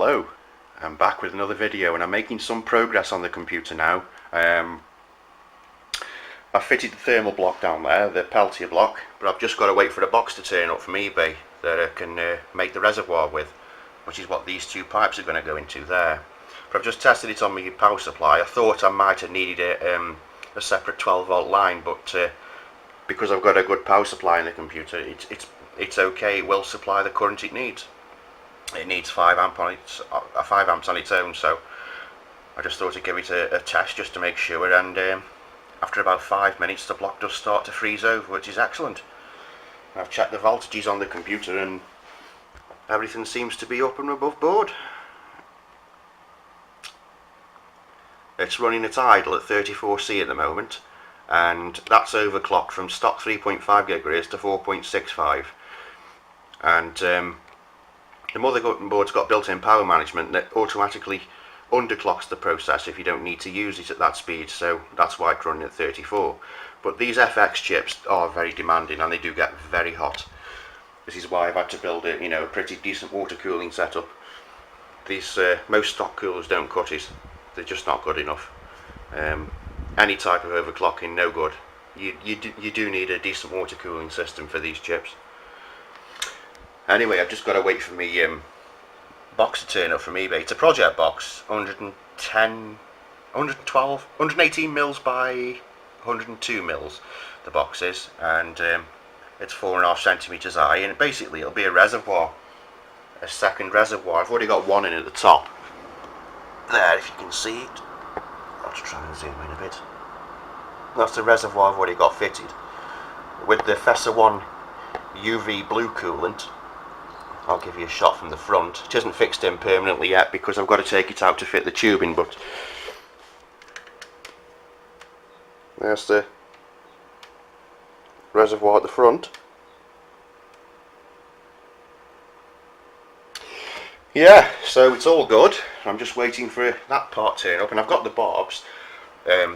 Hello, I'm back with another video and I'm making some progress on the computer now. I've fitted the thermal block down there, the Peltier block, but I've just got to wait for a box to turn up from eBay that I can make the reservoir with, which is what these two pipes are going to go into there. But I've just tested it on my power supply. I thought I might have needed a separate 12 volt line, but because I've got a good power supply in the computer, it's okay. It will supply the current it needs. It needs 5 amps on its own, so I just thought I'd give it a test just to make sure, and after about 5 minutes the block does start to freeze over, which is excellent. I've checked the voltages on the computer and everything seems to be up and above board. It's running at idle at 34C at the moment, and that's overclocked from stock 3.5 gigahertz to 4.65, and the motherboard's got built-in power management that automatically underclocks the processor if you don't need to use it at that speed, so that's why it's running at 34. But these FX chips are very demanding and they do get very hot. This is why I've had to build a pretty decent water cooling setup. These most stock coolers don't cut it; they're just not good enough. Any type of overclocking, no good. You do need a decent water cooling system for these chips. Anyway, I've just got to wait for me box to turn up from eBay. It's a project box, 118 mils by 102 mils the box is, and it's 4.5 centimeters high, and basically it'll be a reservoir, a second reservoir. I've already got one in at the top there, if you can see it. I'll just try and zoom in a bit. That's the reservoir I've already got fitted with the Fessa 1 UV blue coolant. I'll give you a shot from the front. It isn't fixed in permanently yet because I've got to take it out to fit the tubing, but there's the reservoir at the front. Yeah, so it's all good. I'm just waiting for that part to turn up, and I've got the barbs.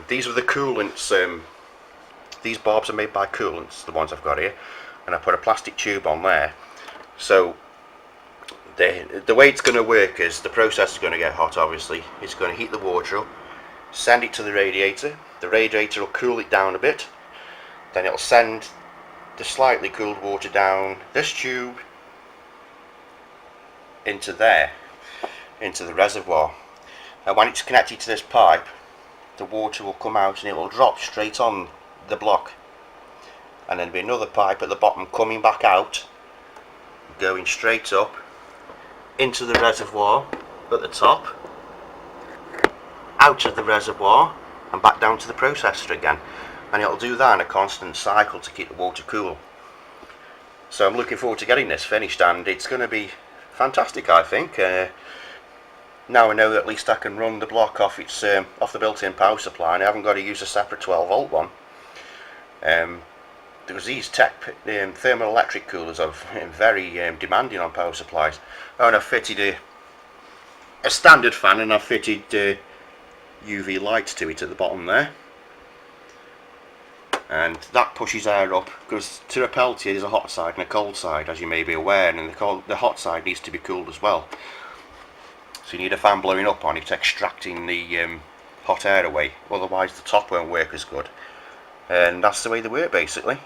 These are the coolants. These barbs are made by coolants, the ones I've got here, and I put a plastic tube on there. So the way it's going to work is the process is going to get hot. Obviously, it's going to heat the water up, send it to the radiator. The radiator will cool it down a bit, then it'll send the slightly cooled water down this tube into there, into the reservoir. And when it's connected to this pipe, the water will come out and it will drop straight on the block, and then there'll be another pipe at the bottom coming back out, going straight up into the reservoir at the top, out of the reservoir and back down to the processor again, and it'll do that in a constant cycle to keep the water cool. So I'm looking forward to getting this finished, and it's going to be fantastic, I think. Now I know that at least I can run the block off its off the built-in power supply, and I haven't got to use a separate 12 volt one. Because these thermoelectric coolers are very demanding on power supplies. Oh, and I've fitted a standard fan, and I've fitted UV lights to it at the bottom there, and that pushes air up, because to a Peltier there's a hot side and a cold side, as you may be aware, and the hot side needs to be cooled as well. So you need a fan blowing up on it, extracting the hot air away, otherwise the top won't work as good. And that's the way they work, basically.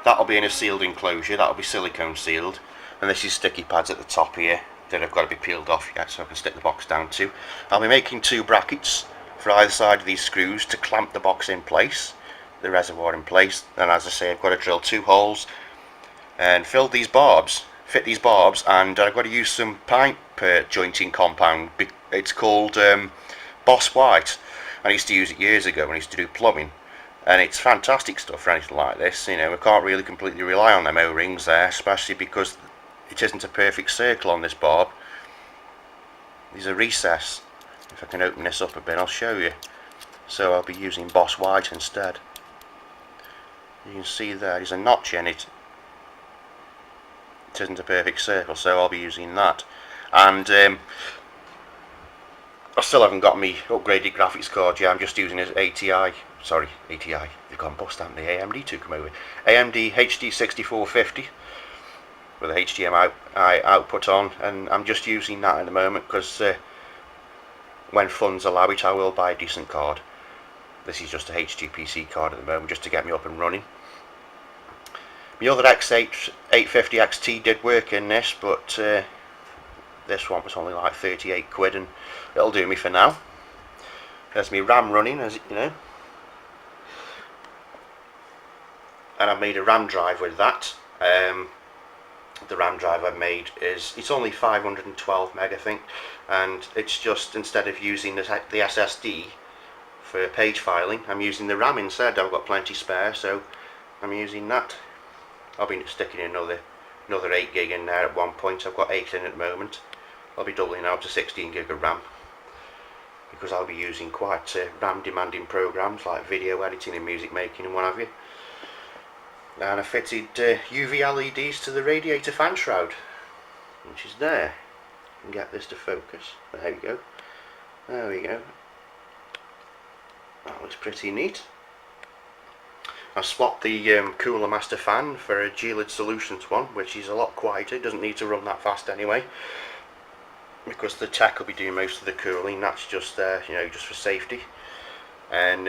That'll be in a sealed enclosure, that'll be silicone sealed, and this is sticky pads at the top here that have got to be peeled off yet, so I can stick the box down to. I'll be making 2 brackets for either side of these screws to clamp the box in place, the reservoir in place, and as I say, I've got to drill 2 holes and fit these barbs, and I've got to use some pipe jointing compound. It's called Boss White. I used to use it years ago when I used to do plumbing, and it's fantastic stuff for anything like this. You know, we can't really completely rely on them O-rings there, especially because it isn't a perfect circle on this barb. There's a recess. If I can open this up a bit, I'll show you. So I'll be using Boss White instead. You can see there's a notch in it. It isn't a perfect circle, so I'll be using that. And I still haven't got me upgraded graphics card yet. I'm just using an ATI, they've gone bust, haven't they? AMD to come over. AMD HD 6450 with a HDMI output on, and I'm just using that at the moment because when funds allow it I will buy a decent card. This is just a HGPC card at the moment just to get me up and running. The other X8 850 XT did work in this, but this one was only like 38 quid, and it'll do me for now. There's my RAM running, as you know, and I've made a RAM drive with that. The RAM drive I've made it's only 512 meg I think, and it's just, instead of using the SSD for page filing, I'm using the RAM instead. I've got plenty spare, so I'm using that. I'll be sticking another 8 gig in there at one point. I've got 8 in at the moment. I'll be doubling out to 16 gig of RAM because I'll be using quite RAM demanding programs like video editing and music making and what have you. And I fitted UV LEDs to the radiator fan shroud, which is there. I can get this to focus. There we go. There we go. That looks pretty neat. I swapped the Cooler Master fan for a Geolid Solutions one, which is a lot quieter. It doesn't need to run that fast anyway, because the TEC will be doing most of the cooling. That's just there, you know, just for safety. And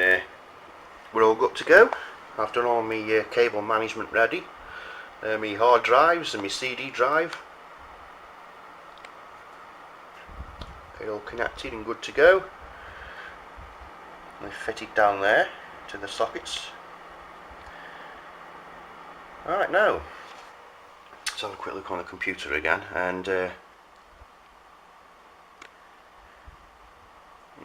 we're all good to go. I've done all my cable management ready, my hard drives and my CD drive. They're all connected and good to go. They fit it down there to the sockets. Alright, now let's have a quick look on the computer again, and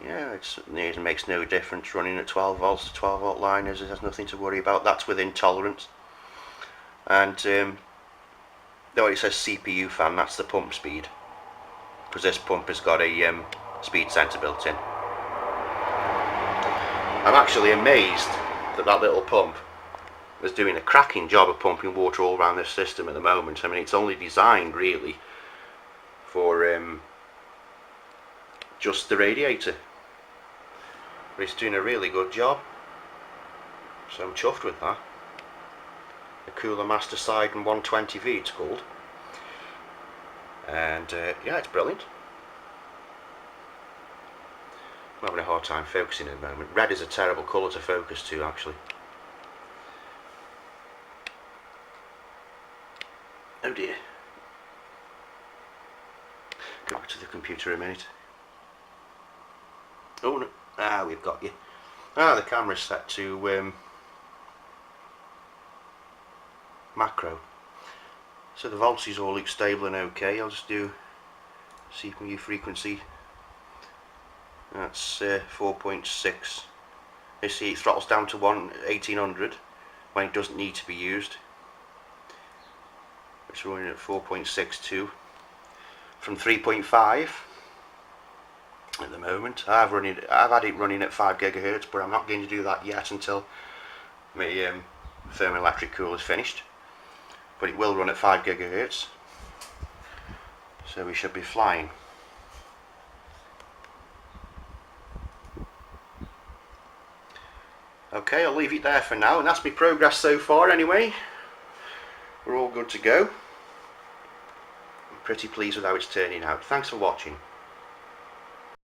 yeah, it makes no difference running at 12 volts to 12 volt line. There's nothing to worry about. That's within tolerance. And though it says CPU fan, that's the pump speed, because this pump has got a speed sensor built in. I'm actually amazed that that little pump is doing a cracking job of pumping water all around this system at the moment. I mean, it's only designed really for just the radiator, but it's doing a really good job, so I'm chuffed with that. The Cooler Master Side and 120V it's called, and yeah, it's brilliant. I'm having a hard time focusing at the moment. Red is a terrible colour to focus to, actually. Oh dear. Go back to the computer a minute. Oh no. Ah, we've got you. Ah, the camera's set to macro. So the voltages all look stable and okay. I'll just do CPU frequency. That's 4.6. You see, it throttles down to 1800 when it doesn't need to be used. It's running at 4.62 from 3.5 at the moment. I've had it running at 5 gigahertz, but I'm not going to do that yet until my Thermoelectric cooler is finished. But it will run at 5 gigahertz, so we should be flying. Okay, I'll leave it there for now, and that's my progress so far anyway. We're all good to go. I'm pretty pleased with how it's turning out. Thanks for watching.